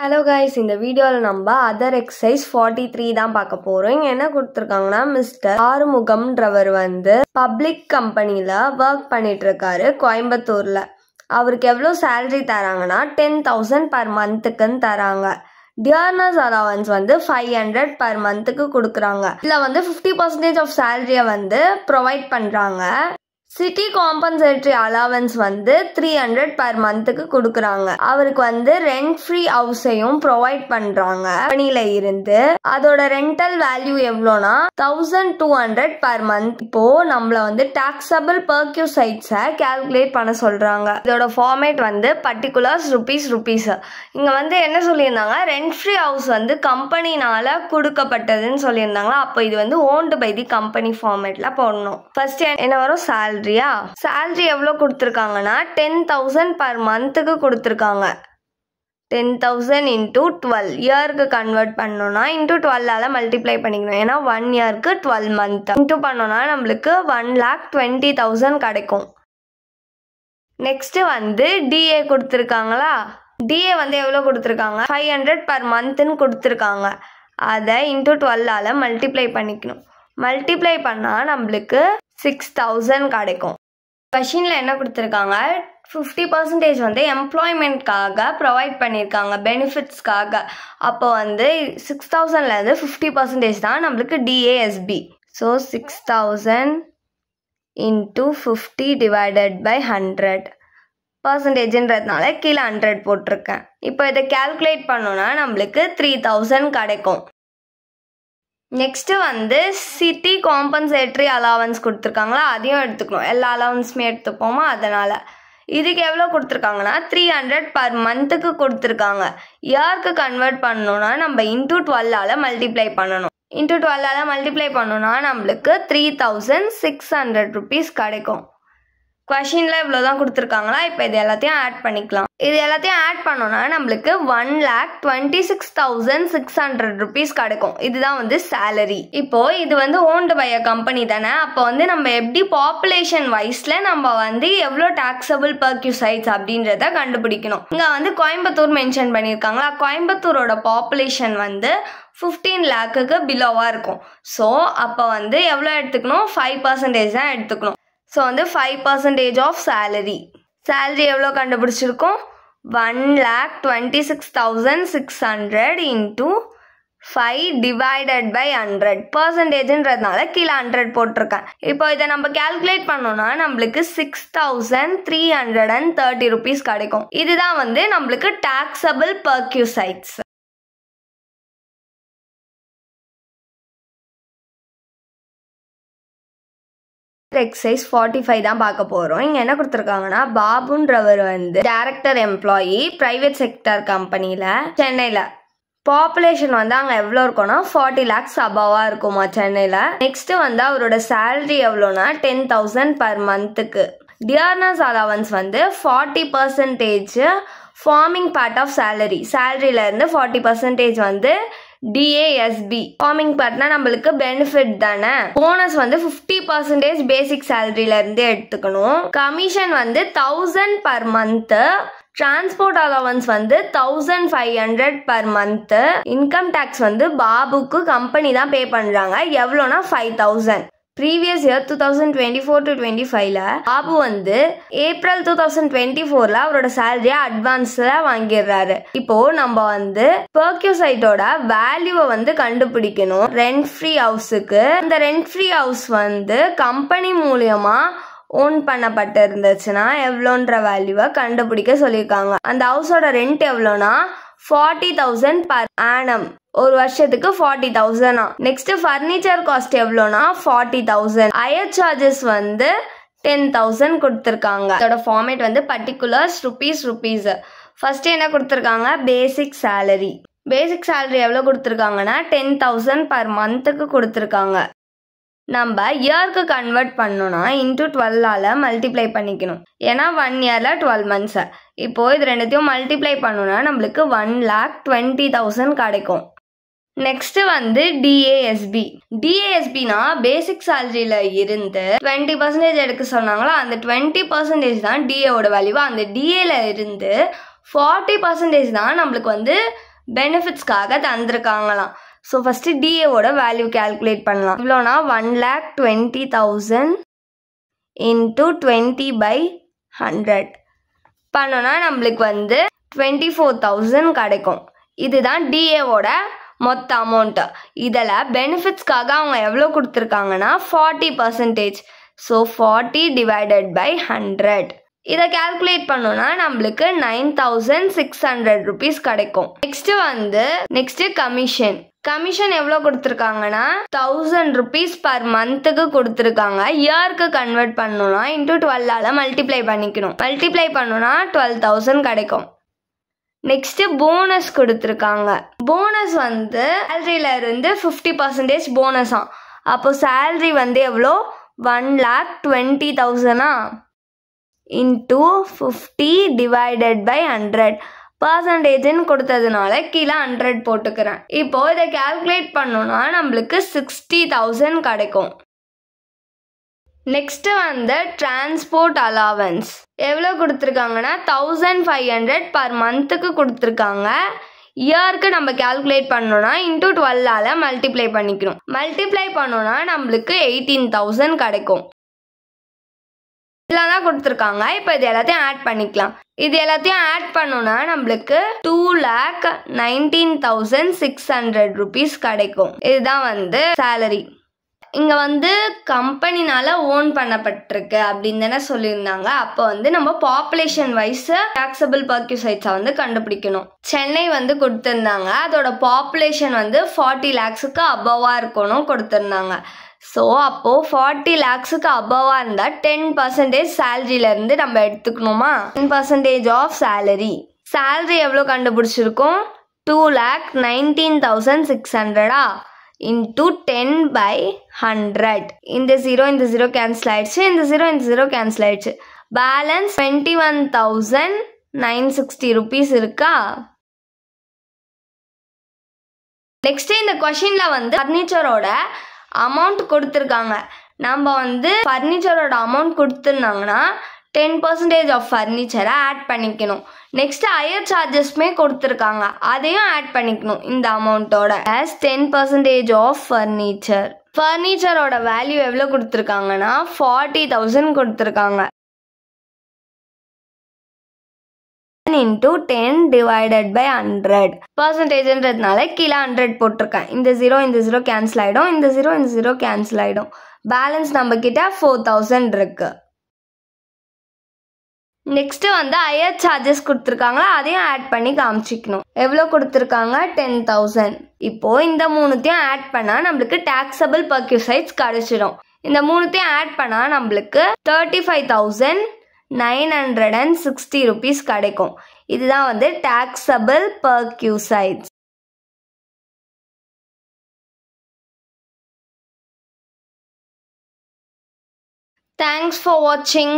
Hello guys, இந்த வீடியோல நம்ம அதர் எக்ஸசைஸ் 43 தான் பார்க்க போறோம். இங்க என்ன கொடுத்திருக்காங்கன்னா மிஸ்டர் ஆறுமுகம்ன்றவர் பப்ளிக் கம்பெனில வர்க் பண்ணிட்டு இருக்காரு கோயம்புத்தூர்ல. அவருக்கு எவ்வளவு salary தராங்கன்னா 10,000 per monthக்குன்னு தராங்க. டியர்னஸ் அலவன்ஸ் 500 per monthக்கு கொடுக்குறாங்க. இதுல 50% ஆஃப் salary ப்ரொவைட் பண்றாங்க. சிட்டி காம்பன்சேட்டரி அலவன்ஸ் 300 per monthக்கு கொடுக்குறாங்க. அவருக்கு ரெண்ட் ஃப்ரீ ஹவுஸையும் ப்ரொவைட் பண்றாங்க கம்பெனில இருந்து. அதோட ரெண்டல் வேல்யூ எவ்வளோனா 1200 per month. இப்போ நம்மள டாக்ஸபிள் பெர்க்யூசைட்ஸை கால்குலேட் பண்ண சொல்றாங்க. இதோட ஃபார்மேட் பர்டிகுலர்ஸ் ருபீஸ். இங்க என்ன சொல்லியிருந்தாங்க, ரெண்ட் ஃப்ரீ ஹவுஸ் கம்பெனினால கொடுக்கப்பட்டதுன்னு சொல்லியிருந்தாங்களா. அப்போ இது ஓன்டு பை தி கம்பெனி ஃபார்மேட்ல போடணும். ஃபர்ஸ்ட் என்ன வரும், salary எவ்வளவு கொடுத்திருக்காங்கன்னா 10,000 per monthக்கு கொடுத்திருக்காங்க. 10,000 into 12 இயருக்கு கன்வெர்ட் பண்ணோம்னா into 12ஆல மல்டிப்ளை பண்ணிக்கணும். ஏன்னா 1 இயருக்கு 12 month இன்டூ பண்ணோம்னா நம்மளுக்கு 1,20,000 கிடைக்கும். Next DA கொடுத்திருக்காங்களா. டிஏ எவ்வளவு கொடுத்திருக்காங்க, 500 per monthன்னு கொடுத்திருக்காங்க. அதை into 12ஆல மல்டிப்ளை பண்ணிக்கணும். மல்டிப்ளை பண்ணா நம்மளுக்கு 6,000 கிடைக்கும். கொஷின்ல என்ன கொடுத்திருக்காங்க, 50% எம்ப்ளாய்மெண்ட்காக ப்ரொவைட் பண்ணியிருக்காங்க, பெனிஃபிட்ஸ்க்காக. அப்போ 6,000ல இருந்து 50% தான் நம்மளுக்கு டிஏஎஸ்பி. ஸோ 6,000 into 50 divided by 100 பர்சன்டேஜ்ன்றதுனால கீழே 100 போட்டிருக்கேன். இப்போ இதை கால்குலேட் பண்ணோம்னா நம்மளுக்கு 3,000 கிடைக்கும். நெக்ஸ்ட் சிட்டி காம்பன்சேட்டரி அலவன்ஸ் கொடுத்துருக்காங்களா, அதையும் எடுத்துக்கணும். எல்லா அலவன்ஸுமே எடுத்துப்போமா, அதனால இதுக்கு எவ்வளோ கொடுத்துருக்காங்கன்னா 300 per monthக்கு கொடுத்துருக்காங்க. இயருக்கு கன்வெர்ட் பண்ணணும்னா நம்ம into 12ஆல மல்டிப்ளை பண்ணணும். into 12ஆல மல்டிப்ளை பண்ணோம்னா நம்மளுக்கு 3,600 rupees கிடைக்கும். கொஷின்ல இவ்வளோதான் கொடுத்துருக்காங்களா. இப்போ இது எல்லாத்தையும் ஆட் பண்ணிக்கலாம். இது எல்லாத்தையும் ஆட் பண்ணோம்னா நம்மளுக்கு 1,26,600 rupees கிடைக்கும். இதுதான் சேலரி. இப்போ இது ஓன்டு பை கம்பெனி தானே. அப்போ நம்ம எப்படி பாப்புலேஷன் வைஸ்ல நம்ம எவ்வளோ டாக்ஸபிள் பெர்க்யூசைட்ஸ் அப்படின்றத கண்டுபிடிக்கணும். இங்க கோயம்புத்தூர் மென்ஷன் பண்ணியிருக்காங்களா. கோயம்புத்தூரோட பாப்புலேஷன் 15 lakhக்கு பிலோவா இருக்கும். ஸோ அப்போ எவ்வளோ எடுத்துக்கணும், 5% தான் எடுத்துக்கணும். ஸோ 5% ஆஃப் salary எவ்வளோ கண்டுபிடிச்சிருக்கோம், 1,26,600 into 5 divided by 100 பர்சன்டேஜ்ன்றதுனால கீழே 100 போட்டிருக்கேன். இப்போ இதை நம்ம கால்குலேட் பண்ணோம்னா நம்மளுக்கு 6,330 rupees கிடைக்கும். இதுதான் நம்மளுக்கு டாக்ஸபிள் பெர்க்யூசைட்ஸ். எக்ஸசைஸ் 45 தான் பார்க்க போறோம். இங்க என்ன கொடுத்திருக்காங்கன்னா, பாபுன்றவர் டைரக்டர் எம்ப்ளாயி பிரைவேட் செக்டர் கம்பெனில சென்னையில. பாப்புலேஷன் அங்க எவ்வளோ இருக்கும்னா 40 lakhs அபவா இருக்குமா சென்னையில. நெக்ஸ்ட் அவரோட salary எவ்வளோனா 10,000 per monthக்கு. Dearness allowance 40% forming part of சேலரியில இருந்து 40% டிஏஎஸ்பி. ஃபார்மிங் பார்ட்னா நம்மளுக்கு பெனிஃபிட் தானே. போனஸ் 50% பேசிக் சேலரியில இருந்து எடுத்துக்கணும். Commission 1,000 per month. Transport allowance 1,500 per month. Income tax பாபுக்கு கம்பெனி தான் பே பண்றாங்க. எவ்வளோனா 5,000. ப்ரீவியஸ் இயர் 2024 to 25ல பாபு ஏப்ரல் 2024ல அவரோட சேலரியை அட்வான்ஸ்ல வாங்கிடுறாரு. இப்போ நம்ம பெர்க்யூசைட்டோட வேல்யூவை கண்டுபிடிக்கணும். ரெண்ட் ஃப்ரீ ஹவுஸுக்கு அந்த ரெண்ட் ஃப்ரீ ஹவுஸ் கம்பெனி மூலியமா ஓன் பண்ணப்பட்டு இருந்துச்சுன்னா எவ்வளோன்ற வேல்யூவை கண்டுபிடிக்க சொல்லியிருக்காங்க. அந்த ஹவுஸோட ரெண்ட் எவ்வளோனா 40,000 per annum. ஒரு வருஷத்துக்கு 40,000. நெக்ஸ்ட் ஃபர்னிச்சர் காஸ்ட் எவ்வளோனா 40,000. ஹையர் சார்ஜஸ் 10,000 கொடுத்துருக்காங்க. அதோட ஃபார்மேட் பர்டிகுலர்ஸ் ருபீஸ். ஃபர்ஸ்ட் என்ன கொடுத்துருக்காங்க, பேசிக் சேலரி. பேசிக் சேலரி எவ்வளோ கொடுத்துருக்காங்கன்னா 10,000 per monthக்கு கொடுத்துருக்காங்க. நம்ம இயருக்கு கன்வெர்ட் பண்ணோம்னா into 12ஆல மல்டிப்ளை பண்ணிக்கணும். ஏன்னா 1 இயர்ல 12 months. இப்போ இது ரெண்டுத்தையும் மல்டிப்ளை பண்ணோம்னா நம்மளுக்கு 1,20,000 கிடைக்கும். நெக்ஸ்ட் டிஏஎஸ்பி. டிஏஎஸ்பினா பேசிக் சேலரியில இருந்து 20% எடுக்க சொன்னாங்களா. அந்த 20% தான் டிஏவோட வேல்யூ. அந்த டிஏல இருந்து 40% தான் நம்மளுக்கு பெனிஃபிட்ஸ்க்காக தந்திருக்காங்களாம். ஸோ ஃபஸ்ட்டு டிஏவோட வேல்யூ கேல்குலேட் பண்ணலாம். இவ்வளோனா 1,20,000 இன்ட்டு 20/100 பண்ணோன்னா நம்மளுக்கு வந்து 24,000 கிடைக்கும். இதுதான் டிஏவோட மொத்த அமௌண்ட்டு. இதில் பெனிஃபிட்ஸ்க்காக அவங்க எவ்வளோ கொடுத்துருக்காங்கன்னா 40%. ஸோ 40 டிவைடட் பை 100 இதை கேல்குலேட் பண்ணோன்னா நம்மளுக்கு 9,600 rupees கிடைக்கும். நெக்ஸ்ட்டு கமிஷன் எவ்வளோ கொடுத்துருக்காங்கன்னா 1,000 rupees பர் மந்த்துக்கு கொடுத்துருக்காங்க. இயருக்கு கன்வெர்ட் பண்ணணும்னா இன்ட்டு 12ஆல் மல்டிப்ளை பண்ணிக்கணும். மல்டிப்ளை பண்ணோன்னா 12,000 கிடைக்கும். நெக்ஸ்ட்டு போனஸ் கொடுத்துருக்காங்க. போனஸ் வந்து சேலரியில இருந்து 50% போனஸாம். அப்போ சேலரி வந்து எவ்வளோ 1,20,000 இன்ட்டு 50 டிவைடட் பை 100 பர்சன்டேஜ்னு கொடுத்ததுனால கீழே 100 போட்டுக்கிறேன். இப்போ இதை கேல்குலேட் பண்ணோன்னா நம்மளுக்கு 60,000 கிடைக்கும். நெக்ஸ்ட்டு வந்து டிரான்ஸ்போர்ட் அலவன்ஸ் எவ்வளோ கொடுத்துருக்காங்கன்னா 1,500 பர் மந்த்துக்கு கொடுத்துருக்காங்க. இயருக்கு நம்ம கேல்குலேட் பண்ணோன்னா இன்ட்டு 12ஆல் மல்டிப்ளை பண்ணிக்கணும். மல்டிப்ளை பண்ணோன்னா நம்மளுக்கு 18,000 கிடைக்கும். இதெல்லாம் தான் கொடுத்துருக்காங்க. இப்போ இது எல்லாத்தையும் ஆட் பண்ணிக்கலாம். இது எல்லாத்தையும் ஆட் பண்ணோன்னா நம்மளுக்கு 2,19,600 rupees கிடைக்கும். இதுதான் வந்து சேலரி. இங்கே வந்து கம்பெனினால ஓன் பண்ணப்பட்டிருக்கு அப்படின்னு தானே சொல்லியிருந்தாங்க. அப்போ வந்து நம்ம பாப்புலேஷன் வைஸ் டாக்ஸபிள் பர்க்யூசைட்ஸை வந்து கண்டுபிடிக்கணும். சென்னை வந்து கொடுத்துருந்தாங்க. அதோட பாப்புலேஷன் வந்து 40 lakhsக்கு அபவாக இருக்கணும் கொடுத்துருந்தாங்க. ஸோ அப்போது 40 lakhsக்கு அபவாக இருந்தால் 10% சேலரியிலேருந்து நம்ம எடுத்துக்கணுமா? 10% ஆஃப் சேலரி எவ்வளோ கண்டுபிடிச்சிருக்கோம்? 2,19,600 into 10/100. இந்த 0 கேன்சல் ஆயிடுச்சு. இந்த 0 கேன்சல் ஆயிடுச்சு. பேலன்ஸ் 21,960 rupees இருக்கா? நெக்ஸ்ட் இந்த கொஷின்ல வந்து ஃபர்னிச்சரோட அமௌண்ட் கொடுத்துருக்காங்க. நம்ம வந்து ஃபர்னிச்சரோட அமௌண்ட் கொடுத்துருந்தாங்கன்னா 10% ஆஃப் ஃபர்னிச்சரை ஆட் பண்ணிக்கணும். நெக்ஸ்ட் ஹையர் சார்ஜஸ்மே கொடுத்துருக்காங்க. அதையும் ஆட் பண்ணிக்கணும் இந்த அமௌண்ட்டோட. ஆஸ் 10% ஆஃப் ஃபர்னிச்சரோட வேல்யூ எவ்வளோ கொடுத்துருக்காங்கன்னா 40,000 கொடுத்துருக்காங்க. into 10 divided by 100 பர்சன்டேஜ்ன்றதுனால கீழே 100 போட்டிருக்கேன். இந்த 0 கேன்சல் ஆகிடும். இந்த 0 கேன்சல் ஆகிடும். பேலன்ஸ் நம்ம கிட்ட 4,000 இருக்கு. நெக்ஸ்ட் வந்து ஹையர் சார்ஜஸ் கொடுத்துருக்காங்களா, அதையும் ஆட் பண்ணி காமிச்சிக்கணும். எவ்வளோ கொடுத்துருக்காங்க? 10,000. இப்போ இந்த மூணுத்தையும் ஆட் பண்ணால் நம்மளுக்கு டாக்ஸபிள் பர்க்யூசைட்ஸ் கிடைச்சிடும். இந்த மூணுத்தையும் ஆட் பண்ணால் நம்மளுக்கு 35,960 rupees கிடைக்கும். இதுதான் வந்து டாக்ஸபிள் பர்க்யூசைட்ஸ். தேங்க்ஸ் ஃபார் வாட்சிங்.